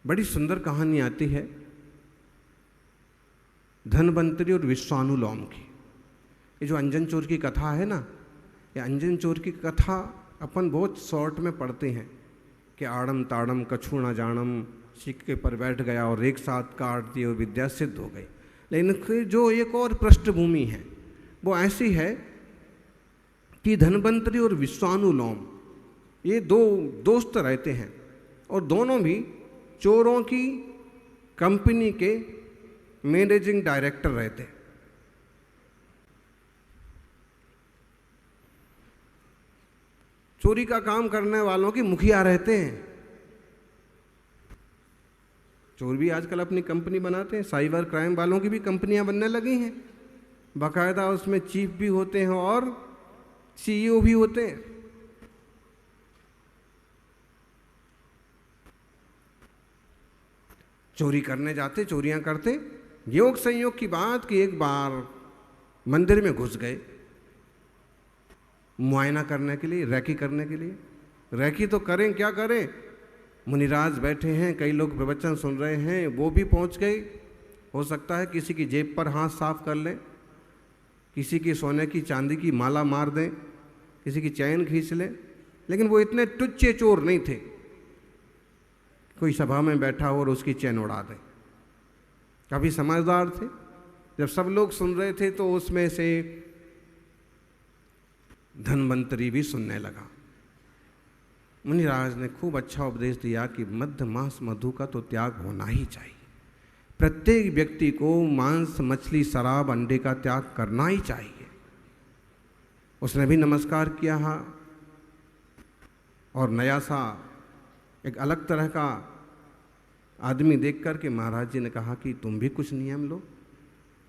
बड़ी सुंदर कहानी आती है धनवंतरी और विश्वानुलोम की। ये जो अंजन चोर की कथा है ना, ये अंजन चोर की कथा अपन बहुत शॉर्ट में पढ़ते हैं कि आड़म ताड़म कछु न जानम, सिक्के पर बैठ गया और एक साथ काट दिए और विद्या सिद्ध हो गई। लेकिन जो एक और पृष्ठभूमि है वो ऐसी है कि धनवंतरी और विश्वानुलोम ये दो दोस्त रहते हैं और दोनों भी चोरों की कंपनी के मैनेजिंग डायरेक्टर रहते हैं। चोरी का काम करने वालों की मुखिया रहते हैं। चोर भी आजकल अपनी कंपनी बनाते हैं, साइबर क्राइम वालों की भी कंपनियां बनने लगी हैं, बाकायदा उसमें चीफ भी होते हैं और सीईओ भी होते हैं। चोरी करने जाते, चोरियां करते। योग संयोग की बात कि एक बार मंदिर में घुस गए मुआयना करने के लिए, रैकी करने के लिए। रैकी तो करें, क्या करें, मुनिराज बैठे हैं, कई लोग प्रवचन सुन रहे हैं, वो भी पहुंच गए। हो सकता है किसी की जेब पर हाथ साफ कर लें, किसी की सोने की चांदी की माला मार दें, किसी की चैन खींच लें। लेकिन वो इतने टुच्चे चोर नहीं थे कोई सभा में बैठा हो और उसकी चैन उड़ा दे। काफ़ी समझदार थे। जब सब लोग सुन रहे थे तो उसमें से धनवंतरी भी सुनने लगा। मुनिराज ने खूब अच्छा उपदेश दिया कि मध्य मांस मधु का तो त्याग होना ही चाहिए। प्रत्येक व्यक्ति को मांस, मछली, शराब, अंडे का त्याग करना ही चाहिए। उसने भी नमस्कार किया और नया सा एक अलग तरह का आदमी देख कर के महाराज जी ने कहा कि तुम भी कुछ नियम लो।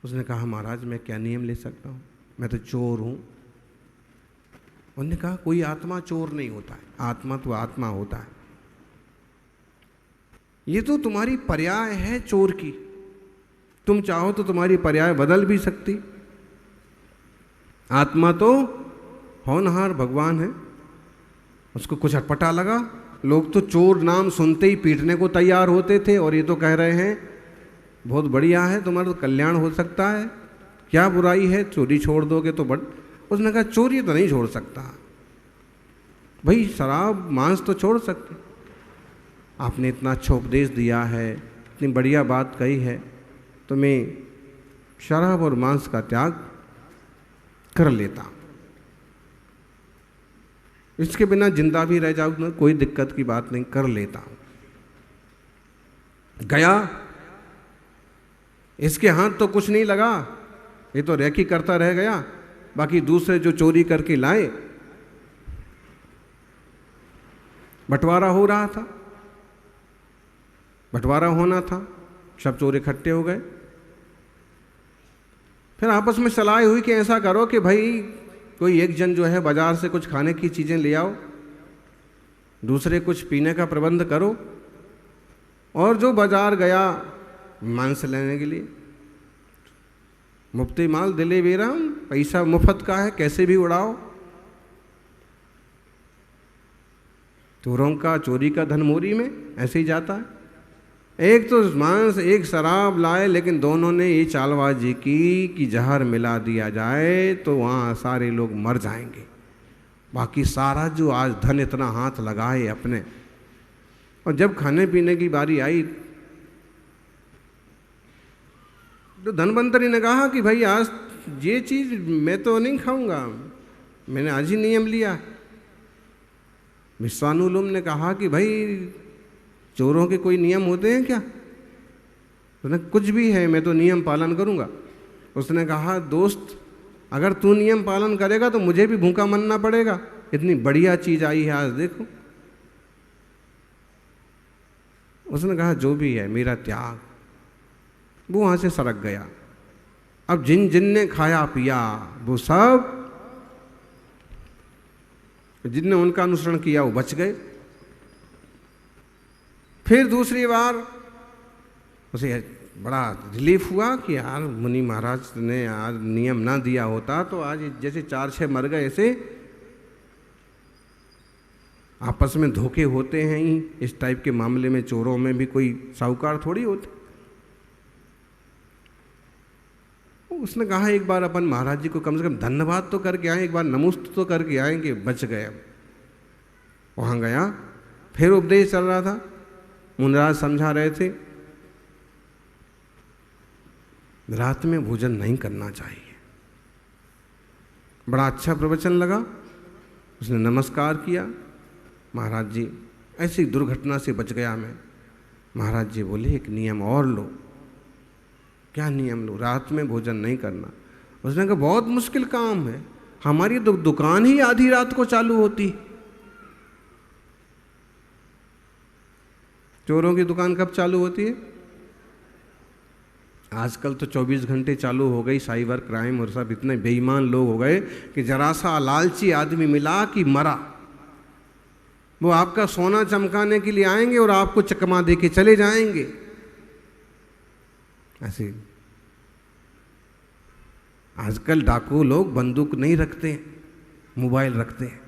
उसने कहा महाराज मैं क्या नियम ले सकता हूँ, मैं तो चोर हूँ। उन्होंने कहा कोई आत्मा चोर नहीं होता है, आत्मा तो आत्मा होता है। ये तो तुम्हारी पर्याय है चोर की, तुम चाहो तो तुम्हारी पर्याय बदल भी सकती। आत्मा तो होनहार भगवान है। उसको कुछ अटपटा लगा। लोग तो चोर नाम सुनते ही पीटने को तैयार होते थे और ये तो कह रहे हैं बहुत बढ़िया है, तुम्हारा तो कल्याण हो सकता है, क्या बुराई है, चोरी छोड़ दोगे तो बड़। उसने कहा चोरी तो नहीं छोड़ सकता भाई, शराब मांस तो छोड़ सकते। आपने इतना अच्छा उपदेश दिया है, इतनी बढ़िया बात कही है, तो मैं शराब और मांस का त्याग कर लेता हूँ। इसके बिना जिंदा भी रह जाऊंगा, कोई दिक्कत की बात नहीं, कर लेता हूं। गया, इसके हाथ तो कुछ नहीं लगा, ये तो रैकी करता रह गया। बाकी दूसरे जो चोरी करके लाए, बंटवारा हो रहा था, बंटवारा होना था, सब चोर इकट्ठे हो गए। फिर आपस में सलाह हुई कि ऐसा करो कि भाई कोई एक जन जो है बाजार से कुछ खाने की चीज़ें ले आओ, दूसरे कुछ पीने का प्रबंध करो, और जो बाजार गया मांस लेने के लिए, मुफ्ती माल दिले बेराम, पैसा मुफ्त का है, कैसे भी उड़ाओ। चोरों का, चोरी का धन मोरी में ऐसे ही जाता है। एक तो मांस, एक शराब लाए, लेकिन दोनों ने ये चालबाजी की कि जहर मिला दिया जाए तो वहाँ सारे लोग मर जाएंगे। बाकी सारा जो आज धन इतना हाथ लगाए अपने, और जब खाने पीने की बारी आई तो धनवंतरी ने कहा कि भाई आज ये चीज़ मैं तो नहीं खाऊंगा, मैंने आज ही नियम लिया। विश्वानुलोम ने कहा कि भाई चोरों के कोई नियम होते हैं क्या? उसने कुछ भी है, मैं तो नियम पालन करूंगा। उसने कहा दोस्त अगर तू नियम पालन करेगा तो मुझे भी भूखा मरना पड़ेगा, इतनी बढ़िया चीज़ आई है आज देखो। उसने कहा जो भी है मेरा त्याग। वो वहाँ से सरक गया। अब जिन जिन ने खाया पिया वो सब, जिनने उनका अनुसरण किया वो बच गए। फिर दूसरी बार उसे बड़ा रिलीफ हुआ कि यार मुनि महाराज ने आज नियम ना दिया होता तो आज जैसे 4-6 मर गए ऐसे आपस में धोखे होते हैं ही, इस टाइप के मामले में चोरों में भी कोई साहूकार थोड़ी होते। उसने कहा एक बार अपन महाराज जी को कम से कम धन्यवाद तो करके आए, एक बार नमस्ते तो करके आएंगे, बच गए। अब वहाँ गया, फिर उपदेश चल रहा था, मुनिराज समझा रहे थे रात में भोजन नहीं करना चाहिए। बड़ा अच्छा प्रवचन लगा, उसने नमस्कार किया। महाराज जी ऐसी दुर्घटना से बच गया मैं। महाराज जी बोले एक नियम और लो। क्या नियम लो? रात में भोजन नहीं करना। उसने कहा बहुत मुश्किल काम है, हमारी तो दुकान ही आधी रात को चालू होती। चोरों की दुकान कब चालू होती है? आजकल तो 24 घंटे चालू हो गई। साइबर क्राइम और सब इतने बेईमान लोग हो गए कि जरा सा लालची आदमी मिला कि मरा, वो आपका सोना चमकाने के लिए आएंगे और आपको चकमा दे के चले जाएंगे। ऐसे आजकल डाकू लोग बंदूक नहीं रखते, मोबाइल रखते हैं।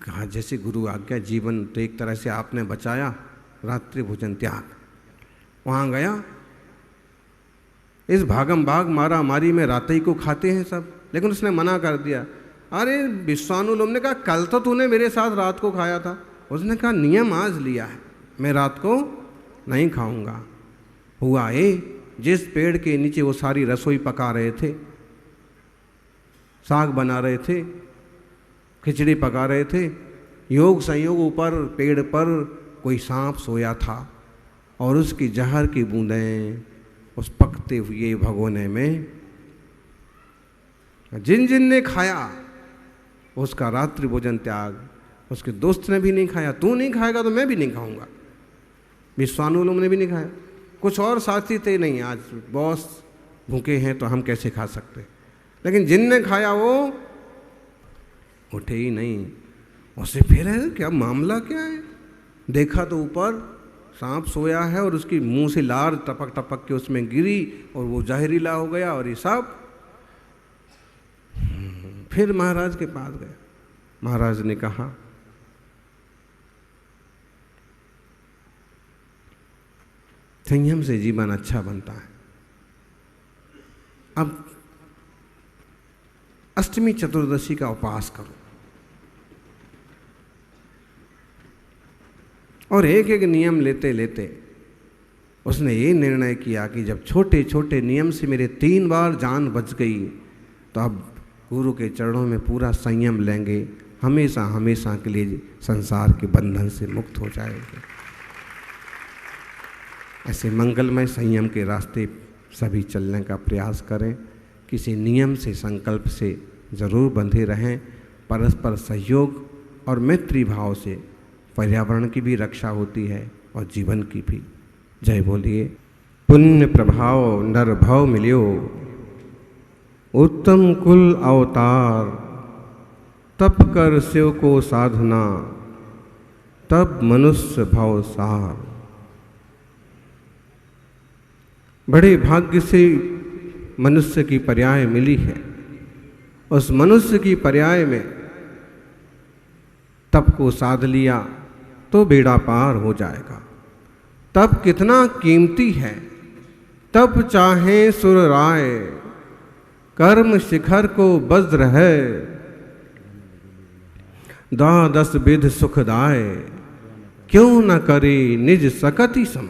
कहा जैसे गुरु आज्ञा, जीवन तो एक तरह से आपने बचाया, रात्रि भोजन त्याग। वहाँ गया, इस भागम भाग मारा मारी में रात ही को खाते हैं सब, लेकिन उसने मना कर दिया। अरे विश्वानुलोम ने कहा कल तो तूने मेरे साथ रात को खाया था। उसने कहा नियम आज लिया है, मैं रात को नहीं खाऊंगा। हुआ जिस पेड़ के नीचे वो सारी रसोई पका रहे थे, साग बना रहे थे, खिचड़ी पका रहे थे, योग संयोग ऊपर पेड़ पर कोई सांप सोया था और उसकी जहर की बूंदें उस पकते हुए भगोने में, जिन जिन ने खाया उसका रात्रि भोजन त्याग। उसके दोस्त ने भी नहीं खाया, तू नहीं खाएगा तो मैं भी नहीं खाऊंगा। विश्वानुलोम ने भी नहीं खाया। कुछ और साथी थे, नहीं आज बॉस भूखे हैं तो हम कैसे खा सकते, लेकिन जिनने खाया वो उठे ही नहीं। उसे फिर है क्या मामला क्या है? देखा तो ऊपर सांप सोया है और उसकी मुंह से लार टपक टपक के उसमें गिरी और वो जहरीला हो गया और ये सब। फिर महाराज के पास गया। महाराज ने कहा संयम से जीवन अच्छा बनता है। अब अष्टमी चतुर्दशी का उपवास करो और एक एक नियम लेते लेते उसने ये निर्णय किया कि जब छोटे छोटे नियम से मेरे 3 बार जान बच गई तो अब गुरु के चरणों में पूरा संयम लेंगे, हमेशा हमेशा के लिए संसार के बंधन से मुक्त हो जाएंगे। ऐसे मंगलमय संयम के रास्ते सभी चलने का प्रयास करें। किसी नियम से संकल्प से जरूर बंधे रहें। परस्पर सहयोग और मैत्री भाव से पर्यावरण की भी रक्षा होती है और जीवन की भी। जय बोलिए। पुण्य प्रभाव नर भव मिलियो, उत्तम कुल अवतार, तप कर शिव को साधना, तब मनुष्य भव सार। बड़े भाग्य से मनुष्य की पर्याय मिली है। उस मनुष्य की पर्याय में तप को साध लिया तो बेड़ा पार हो जाएगा। तप कितना कीमती है। तप चाहे सुर राय, कर्म शिखर को वज्र है, द्वादश विध सुखदाय, क्यों न करे निज सकति सम।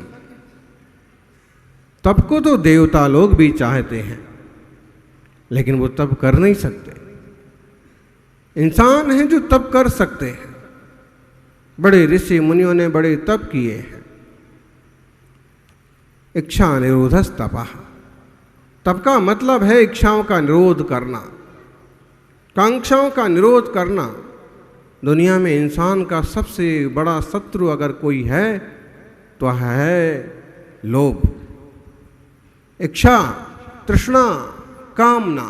तप को तो देवता लोग भी चाहते हैं, लेकिन वो तप कर नहीं सकते। इंसान हैं जो तप कर सकते हैं। बड़े ऋषि मुनियों ने बड़े तप किए हैं। इच्छा निरोधस तपः। तप का मतलब है इच्छाओं का निरोध करना, कांक्षाओं का निरोध करना। दुनिया में इंसान का सबसे बड़ा शत्रु अगर कोई है तो है लोभ, इच्छा, तृष्णा, कामना।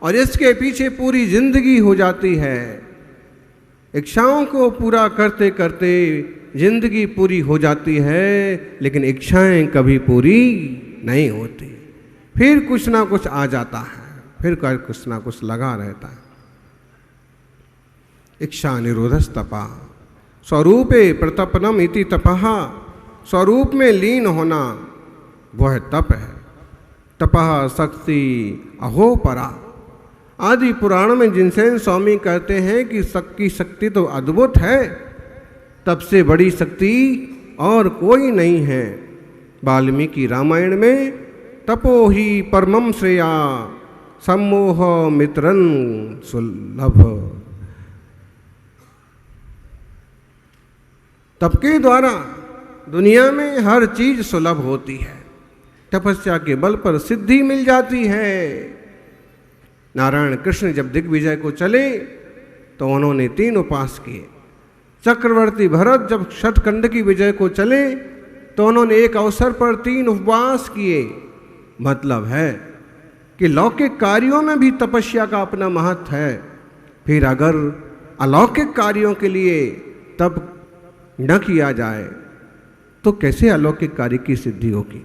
और इसके पीछे पूरी जिंदगी हो जाती है। इच्छाओं को पूरा करते करते जिंदगी पूरी हो जाती है, लेकिन इच्छाएं कभी पूरी नहीं होती। फिर कुछ ना कुछ आ जाता है। फिर कुछ ना कुछ लगा रहता है। इच्छा निरोधस्तपा स्वरूपे प्रतपनम इति तपहा, स्वरूप में लीन होना वह तप है। तपह शक्ति अहो परा। आदि पुराण में जिनसेन स्वामी कहते हैं कि सबकी शक्ति तो अद्भुत है, तब से बड़ी शक्ति और कोई नहीं है। वाल्मीकि रामायण में तपो ही परमं श्रेया सम्मोह मित्रन सुलभ। तप के द्वारा दुनिया में हर चीज सुलभ होती है। तपस्या के बल पर सिद्धि मिल जाती है। नारायण कृष्ण जब दिग्विजय को चले तो उन्होंने 3 उपवास किए। चक्रवर्ती भरत जब षटखंड की विजय को चले तो उन्होंने एक अवसर पर 3 उपवास किए। मतलब है कि लौकिक कार्यों में भी तपस्या का अपना महत्व है। फिर अगर अलौकिक कार्यों के लिए तप न किया जाए तो कैसे अलौकिक कार्य की सिद्धि होगी।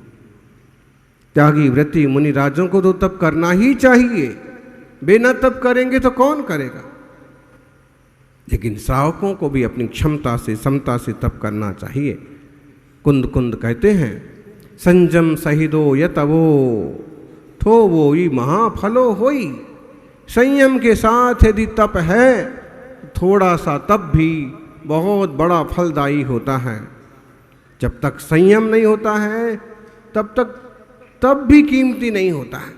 त्यागी व्रती मुनि राजों को तो तप करना ही चाहिए, बिना तप करेंगे तो कौन करेगा। लेकिन श्रावकों को भी अपनी क्षमता से समता से तप करना चाहिए। कुंद कुंद कहते हैं संजम सहिदो यतवो थो वो ही महाफलो होई। संयम के साथ यदि तप है, थोड़ा सा तप भी बहुत बड़ा फलदायी होता है। जब तक संयम नहीं होता है तब तक तब भी कीमती नहीं होता है।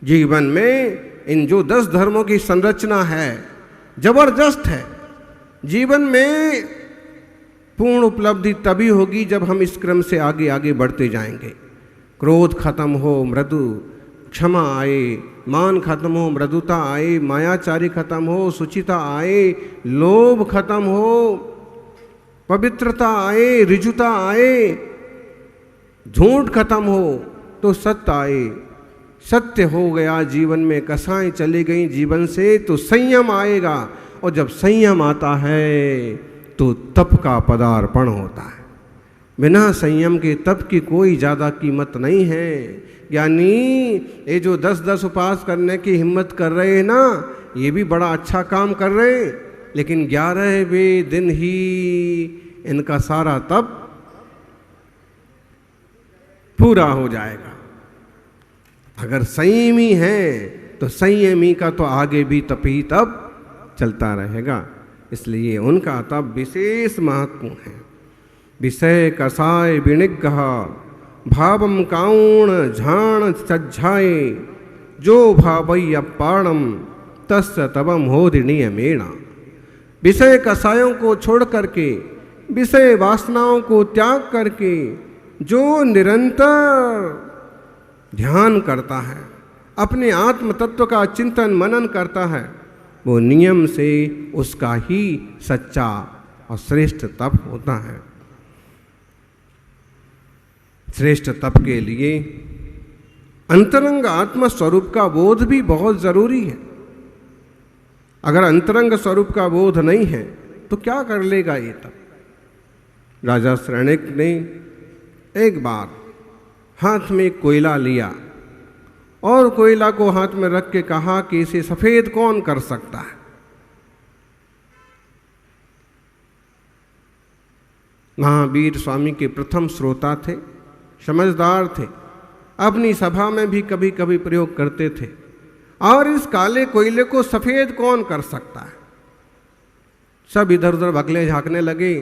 जीवन में इन जो 10 धर्मों की संरचना है जबरदस्त है। जीवन में पूर्ण उपलब्धि तभी होगी जब हम इस क्रम से आगे आगे बढ़ते जाएंगे। क्रोध खत्म हो, मृदु क्षमा आए, मान खत्म हो, मृदुता आए, मायाचारी खत्म हो, सुचिता आए, लोभ खत्म हो, पवित्रता आए, ऋजुता आए, झूठ खत्म हो तो सत्य आए। सत्य हो गया जीवन में, कसाएं चली गई जीवन से तो संयम आएगा। और जब संयम आता है तो तप का पदार्पण होता है। बिना संयम के तप की कोई ज़्यादा कीमत नहीं है। यानी ये जो 10-10 उपवास करने की हिम्मत कर रहे हैं ना, ये भी बड़ा अच्छा काम कर रहे हैं, लेकिन 11वें दिन ही इनका सारा तप पूरा हो जाएगा। अगर संयमी है तो संयमी का तो आगे भी तप ही तप चलता रहेगा। इसलिए उनका तप विशेष महत्वपूर्ण है। विषय कसाय विनिग्रह भावम काउण झाण सज्जाए जो भावई अपाणम तस्य तवम होदिनियमेण। विषय कसायों को छोड़ करके, विषय वासनाओं को त्याग करके जो निरंतर ध्यान करता है, अपने आत्म तत्व का चिंतन मनन करता है, वो नियम से उसका ही सच्चा और श्रेष्ठ तप होता है। श्रेष्ठ तप के लिए अंतरंग आत्म स्वरूप का बोध भी बहुत जरूरी है। अगर अंतरंग स्वरूप का बोध नहीं है तो क्या कर लेगा ये तप। राजा श्रेणिक ने एक बार हाथ में कोयला लिया और कोयला को हाथ में रख के कहा कि इसे सफेद कौन कर सकता है। महावीर स्वामी के प्रथम श्रोता थे, समझदार थे, अपनी सभा में भी कभी कभी प्रयोग करते थे। और इस काले कोयले को सफेद कौन कर सकता है। सब इधर उधर बगले झांकने लगे।